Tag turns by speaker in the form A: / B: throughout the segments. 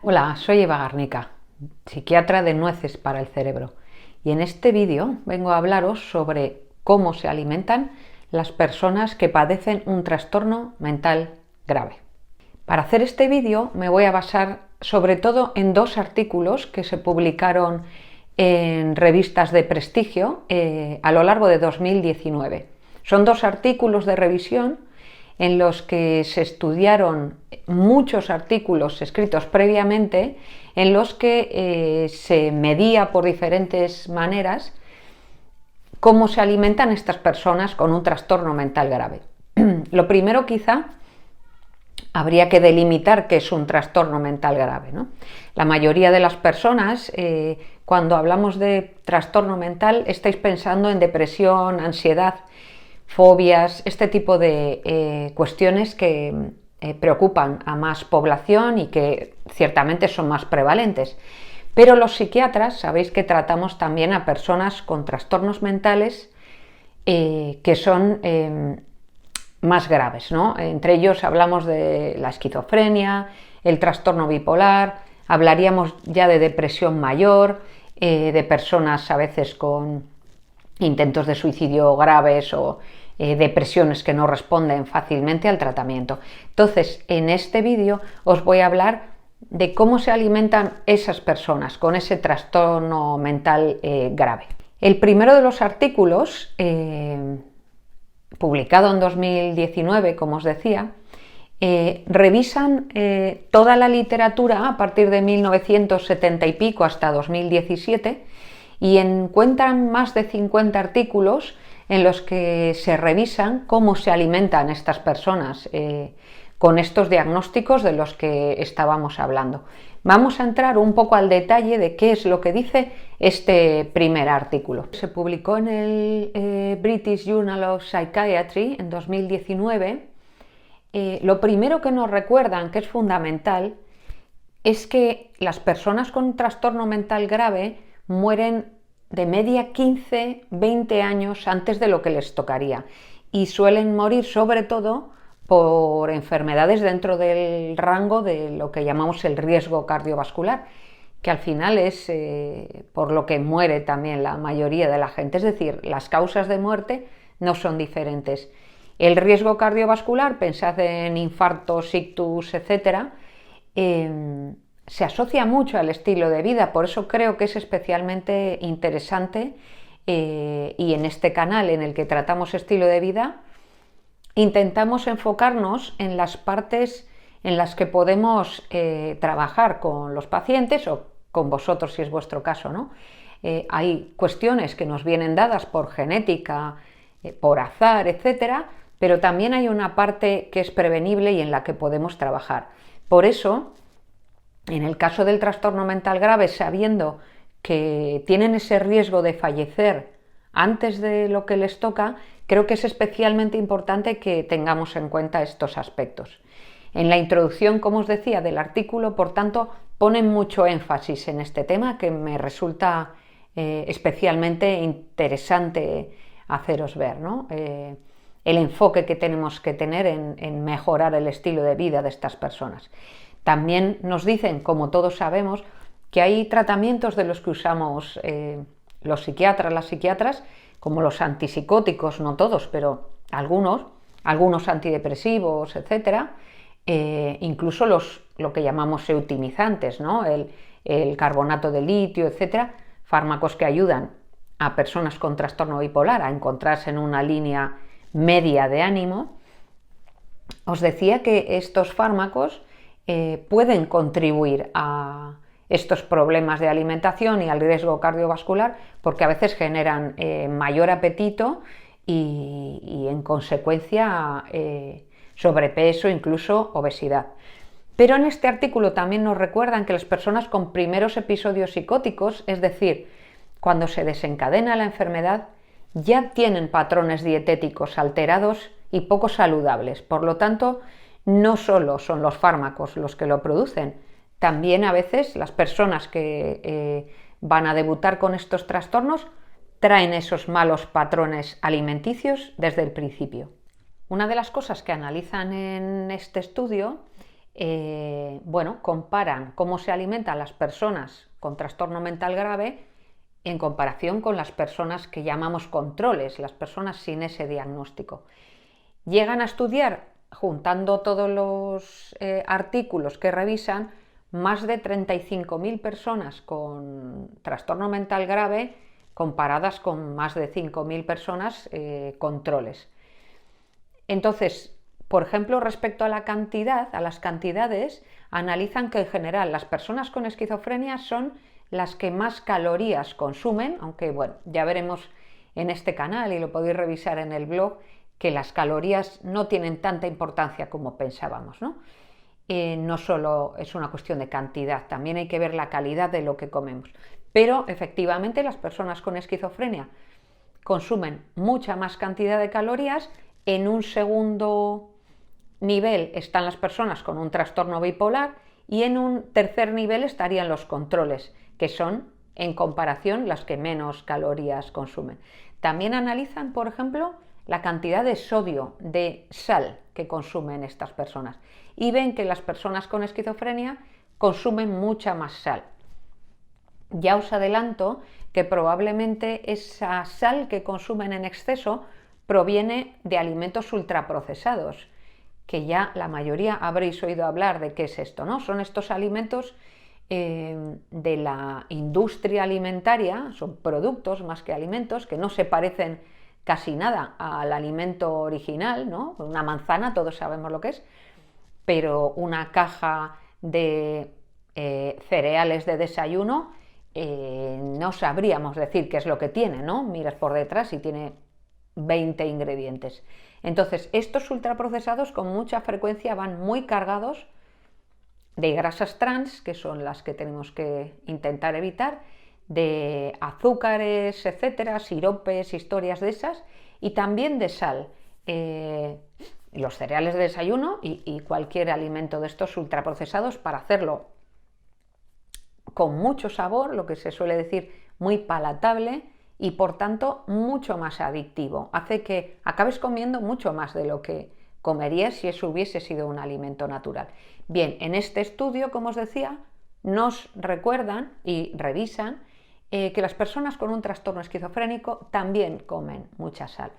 A: Hola, soy Eva Garnica, psiquiatra de Nueces para el Cerebro, y en este vídeo vengo a hablaros sobre cómo se alimentan las personas que padecen un trastorno mental grave. Para hacer este vídeo me voy a basar sobre todo en dos artículos que se publicaron en revistas de prestigio a lo largo de 2019. Son dos artículos de revisión en los que se estudiaron muchos artículos escritos previamente, en los que se medía por diferentes maneras cómo se alimentan estas personas con un trastorno mental grave. Lo primero, quizá, habría que delimitar qué es un trastorno mental grave, ¿no? La mayoría de las personas, cuando hablamos de trastorno mental, estáis pensando en depresión, ansiedad, fobias, este tipo de cuestiones que preocupan a más población y que ciertamente son más prevalentes. Pero los psiquiatras sabéis que tratamos también a personas con trastornos mentales que son más graves, ¿no? Entre ellos hablamos de la esquizofrenia, el trastorno bipolar, hablaríamos ya de depresión mayor, de personas a veces con intentos de suicidio graves o depresiones que no responden fácilmente al tratamiento. Entonces, en este vídeo os voy a hablar de cómo se alimentan esas personas con ese trastorno mental grave. El primero de los artículos, publicado en 2019, como os decía, revisan toda la literatura a partir de 1970 y pico hasta 2017 y encuentran más de 50 artículos en los que se revisan cómo se alimentan estas personas con estos diagnósticos de los que estábamos hablando. Vamos a entrar un poco al detalle de qué es lo que dice este primer artículo. Se publicó en el British Journal of Psychiatry en 2019. Lo primero que nos recuerdan, que es fundamental, es que las personas con un trastorno mental grave mueren de media 15-20 años antes de lo que les tocaría, y suelen morir sobre todo por enfermedades dentro del rango de lo que llamamos el riesgo cardiovascular, que al final es por lo que muere también la mayoría de la gente. Es decir, las causas de muerte no son diferentes. El riesgo cardiovascular, pensad en infartos, ictus, etcétera, se asocia mucho al estilo de vida, por eso creo que es especialmente interesante y en este canal en el que tratamos estilo de vida intentamos enfocarnos en las partes en las que podemos trabajar con los pacientes o con vosotros si es vuestro caso, ¿no? Hay cuestiones que nos vienen dadas por genética, por azar, etcétera, pero también hay una parte que es prevenible y en la que podemos trabajar. Por eso, en el caso del trastorno mental grave, sabiendo que tienen ese riesgo de fallecer antes de lo que les toca, creo que es especialmente importante que tengamos en cuenta estos aspectos. En la introducción, como os decía, del artículo, por tanto, ponen mucho énfasis en este tema que me resulta especialmente interesante haceros ver, ¿no? El enfoque que tenemos que tener en mejorar el estilo de vida de estas personas. También nos dicen, como todos sabemos, que hay tratamientos de los que usamos los psiquiatras, las psiquiatras, como los antipsicóticos, no todos, pero algunos antidepresivos, etcétera, incluso lo que llamamos eutimizantes, ¿no? El carbonato de litio, etcétera, fármacos que ayudan a personas con trastorno bipolar a encontrarse en una línea media de ánimo. Os decía que estos fármacos pueden contribuir a estos problemas de alimentación y al riesgo cardiovascular porque a veces generan mayor apetito y en consecuencia sobrepeso, incluso obesidad. Pero en este artículo también nos recuerdan que las personas con primeros episodios psicóticos, es decir, cuando se desencadena la enfermedad, ya tienen patrones dietéticos alterados y poco saludables. Por lo tanto, no solo son los fármacos los que lo producen, también a veces las personas que van a debutar con estos trastornos traen esos malos patrones alimenticios desde el principio. Una de las cosas que analizan en este estudio bueno, comparan cómo se alimentan las personas con trastorno mental grave en comparación con las personas que llamamos controles, las personas sin ese diagnóstico. Llegan a estudiar, juntando todos los artículos que revisan, más de 35.000 personas con trastorno mental grave comparadas con más de 5.000 personas controles. Entonces, por ejemplo, respecto a la cantidad, a las cantidades, analizan que en general las personas con esquizofrenia son las que más calorías consumen, aunque bueno, ya veremos en este canal y lo podéis revisar en el blog, que las calorías no tienen tanta importancia como pensábamos, ¿no? No solo es una cuestión de cantidad, también hay que ver la calidad de lo que comemos. Pero efectivamente las personas con esquizofrenia consumen mucha más cantidad de calorías. En un segundo nivel están las personas con un trastorno bipolar y en un tercer nivel estarían los controles, que son en comparación las que menos calorías consumen. También analizan, por ejemplo, la cantidad de sodio, de sal que consumen estas personas y ven que las personas con esquizofrenia consumen mucha más sal. Ya os adelanto que probablemente esa sal que consumen en exceso proviene de alimentos ultraprocesados, que ya la mayoría habréis oído hablar de qué es esto, ¿no? Son estos alimentos de la industria alimentaria, son productos más que alimentos, que no se parecen casi nada al alimento original, ¿no? Una manzana, todos sabemos lo que es, pero una caja de cereales de desayuno no sabríamos decir qué es lo que tiene, ¿no? Miras por detrás y tiene 20 ingredientes. Entonces, estos ultraprocesados con mucha frecuencia van muy cargados de grasas trans, que son las que tenemos que intentar evitar, de azúcares, etcétera, siropes, historias de esas, y también de sal. Los cereales de desayuno y cualquier alimento de estos ultraprocesados, para hacerlo con mucho sabor, lo que se suele decir muy palatable y por tanto mucho más adictivo. Hace que acabes comiendo mucho más de lo que comerías si eso hubiese sido un alimento natural. Bien, en este estudio, como os decía, nos recuerdan y revisan que las personas con un trastorno esquizofrénico también comen mucha sal.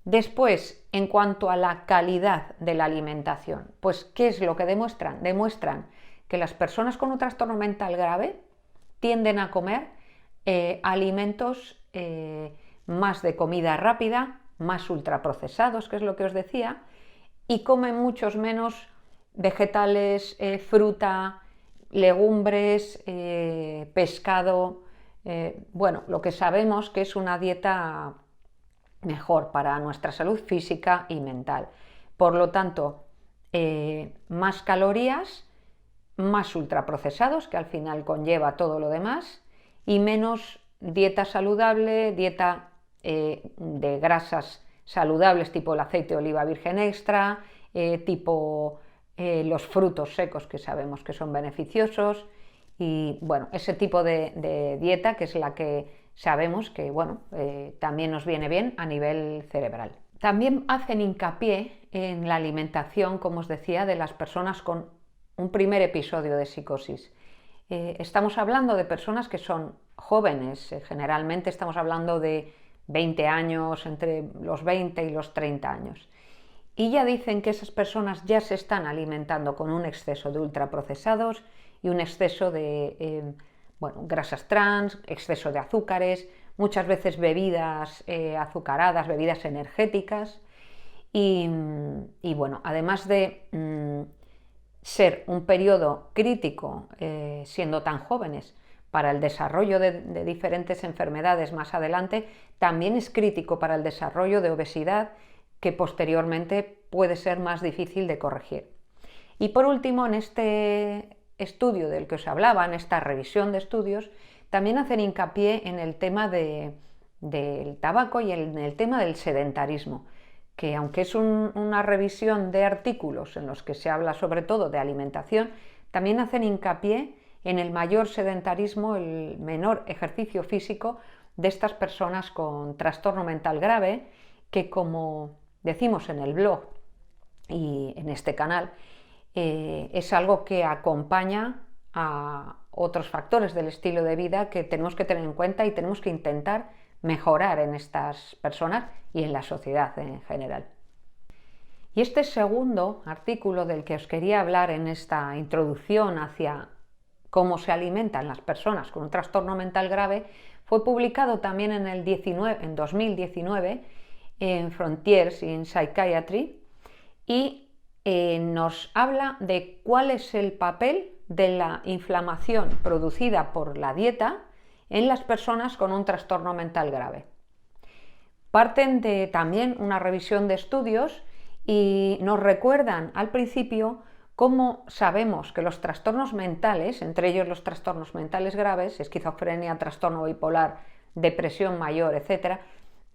A: Después, en cuanto a la calidad de la alimentación, pues ¿qué es lo que demuestran? Demuestran que las personas con un trastorno mental grave tienden a comer alimentos más de comida rápida, más ultraprocesados, que es lo que os decía, y comen muchos menos vegetales, fruta, legumbres, pescado, bueno, lo que sabemos que es una dieta mejor para nuestra salud física y mental. Por lo tanto, más calorías, más ultraprocesados, que al final conlleva todo lo demás, y menos dieta saludable, dieta de grasas saludables tipo el aceite de oliva virgen extra, tipo los frutos secos que sabemos que son beneficiosos y bueno, ese tipo de dieta que es la que sabemos que bueno, también nos viene bien a nivel cerebral. También hacen hincapié en la alimentación, como os decía, de las personas con un primer episodio de psicosis. Estamos hablando de personas que son jóvenes, generalmente estamos hablando de 20 años, entre los 20 y los 30 años. Y ya dicen que esas personas ya se están alimentando con un exceso de ultraprocesados y un exceso de bueno, grasas trans, exceso de azúcares, muchas veces bebidas azucaradas, bebidas energéticas y bueno, además de ser un periodo crítico siendo tan jóvenes para el desarrollo de diferentes enfermedades más adelante, también es crítico para el desarrollo de obesidad que posteriormente puede ser más difícil de corregir. Y por último, en este estudio del que os hablaba, en esta revisión de estudios, también hacen hincapié en el tema del tabaco y en el tema del sedentarismo, que aunque es una revisión de artículos en los que se habla sobre todo de alimentación, también hacen hincapié en el mayor sedentarismo, el menor ejercicio físico de estas personas con trastorno mental grave, que como decimos en el blog y en este canal, es algo que acompaña a otros factores del estilo de vida que tenemos que tener en cuenta y tenemos que intentar mejorar en estas personas y en la sociedad en general. Y este segundo artículo del que os quería hablar en esta introducción hacia cómo se alimentan las personas con un trastorno mental grave fue publicado también en 2019 en Frontiers in Psychiatry y nos habla de cuál es el papel de la inflamación producida por la dieta en las personas con un trastorno mental grave. Parten de también una revisión de estudios y nos recuerdan al principio cómo sabemos que los trastornos mentales, entre ellos los trastornos mentales graves, esquizofrenia, trastorno bipolar, depresión mayor, etc.,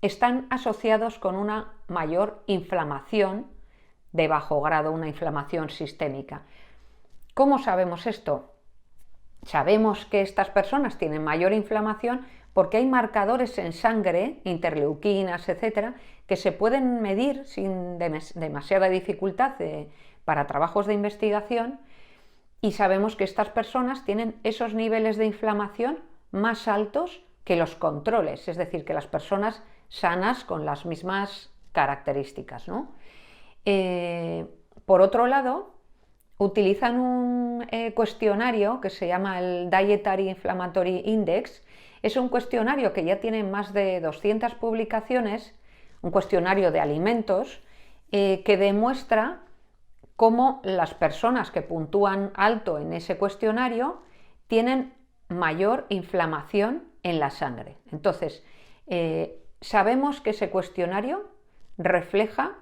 A: están asociados con una mayor inflamación de bajo grado, una inflamación sistémica. ¿Cómo sabemos esto? Sabemos que estas personas tienen mayor inflamación porque hay marcadores en sangre, interleuquinas, etcétera, que se pueden medir sin demasiada dificultad para trabajos de investigación, y sabemos que estas personas tienen esos niveles de inflamación más altos que los controles, es decir, que las personas sanas con las mismas características, ¿no? Por otro lado, utilizan un cuestionario que se llama el Dietary Inflammatory Index. Es un cuestionario que ya tiene más de 200 publicaciones, un cuestionario de alimentos que demuestra cómo las personas que puntúan alto en ese cuestionario tienen mayor inflamación en la sangre. Entonces, sabemos que ese cuestionario refleja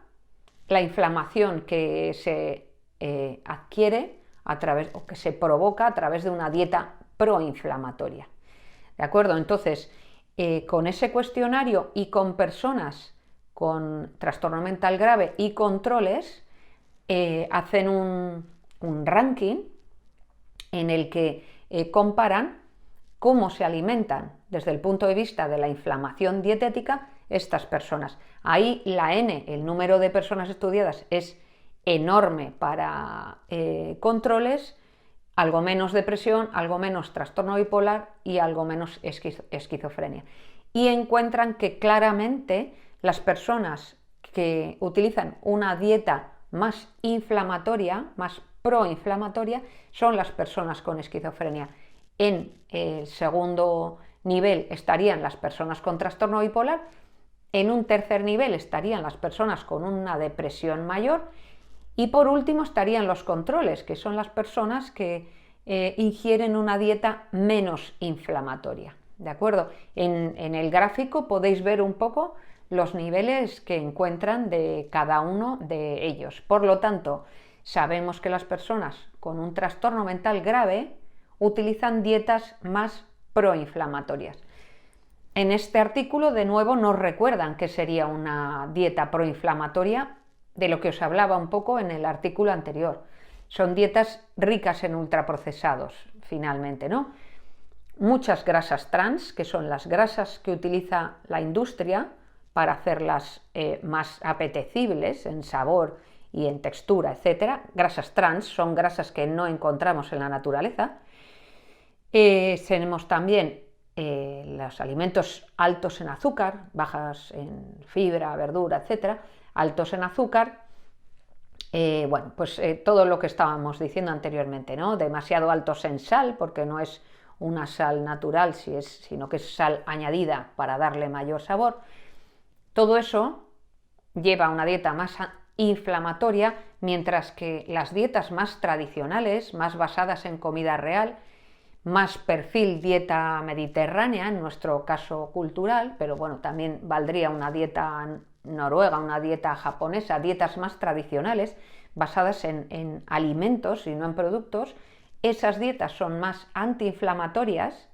A: la inflamación que se adquiere a través, o que se provoca a través de una dieta proinflamatoria. ¿De acuerdo? Entonces, con ese cuestionario y con personas con trastorno mental grave y controles, hacen un ranking en el que comparan cómo se alimentan desde el punto de vista de la inflamación dietética estas personas. Ahí la N, el número de personas estudiadas, es enorme para controles, algo menos depresión, algo menos trastorno bipolar y algo menos esquizofrenia. Y encuentran que claramente las personas que utilizan una dieta más inflamatoria, más proinflamatoria, son las personas con esquizofrenia. En el segundo nivel estarían las personas con trastorno bipolar, en un tercer nivel estarían las personas con una depresión mayor y por último estarían los controles, que son las personas que ingieren una dieta menos inflamatoria. ¿De acuerdo? En el gráfico podéis ver un poco los niveles que encuentran de cada uno de ellos. Por lo tanto, sabemos que las personas con un trastorno mental grave utilizan dietas más proinflamatorias. En este artículo, de nuevo, nos recuerdan que sería una dieta proinflamatoria, de lo que os hablaba un poco en el artículo anterior. Son dietas ricas en ultraprocesados, finalmente, ¿no? Muchas grasas trans, que son las grasas que utiliza la industria para hacerlas más apetecibles en sabor y en textura, etc. Grasas trans son grasas que no encontramos en la naturaleza. Tenemos también los alimentos altos en azúcar, bajas en fibra, verdura, etc., altos en azúcar. Todo lo que estábamos diciendo anteriormente, ¿no? Demasiado altos en sal, porque no es una sal natural, sino que es sal añadida para darle mayor sabor. Todo eso lleva a una dieta más inflamatoria, mientras que las dietas más tradicionales, más basadas en comida real, más perfil dieta mediterránea, en nuestro caso cultural, pero bueno, también valdría una dieta noruega, una dieta japonesa, dietas más tradicionales, basadas en alimentos y no en productos. Esas dietas son más antiinflamatorias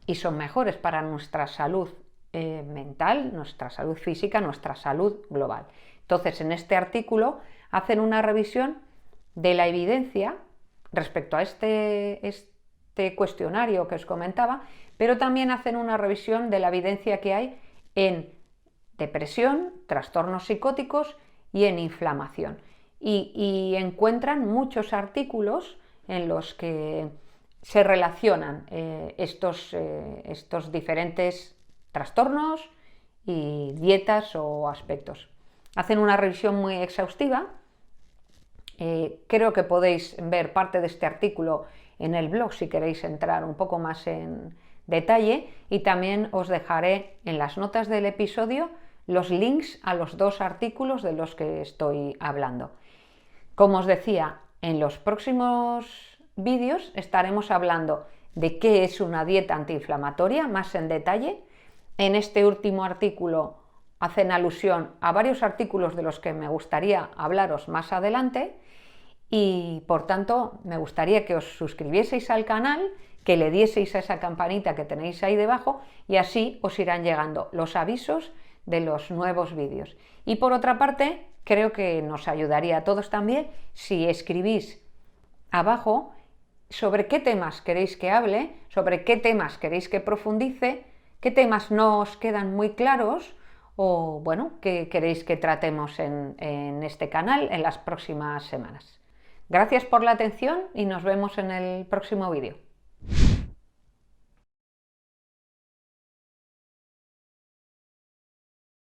A: y son mejores para nuestra salud mental, nuestra salud física, nuestra salud global. Entonces, en este artículo hacen una revisión de la evidencia respecto a este cuestionario que os comentaba, pero también hacen una revisión de la evidencia que hay en depresión, trastornos psicóticos y en inflamación. y encuentran muchos artículos en los que se relacionan estos diferentes trastornos y dietas o aspectos. Hacen una revisión muy exhaustiva. Creo que podéis ver parte de este artículo en el blog si queréis entrar un poco más en detalle, y también os dejaré en las notas del episodio los links a los 2 artículos de los que estoy hablando. Como os decía, en los próximos vídeos estaremos hablando de qué es una dieta antiinflamatoria más en detalle. En este último artículo hacen alusión a varios artículos de los que me gustaría hablaros más adelante, y por tanto me gustaría que os suscribieseis al canal, que le dieseis a esa campanita que tenéis ahí debajo, y así os irán llegando los avisos de los nuevos vídeos. Y por otra parte, creo que nos ayudaría a todos también si escribís abajo sobre qué temas queréis que hable, sobre qué temas queréis que profundice, qué temas no os quedan muy claros, o bueno, que queréis que tratemos en este canal en las próximas semanas. Gracias por la atención y nos vemos en el próximo vídeo.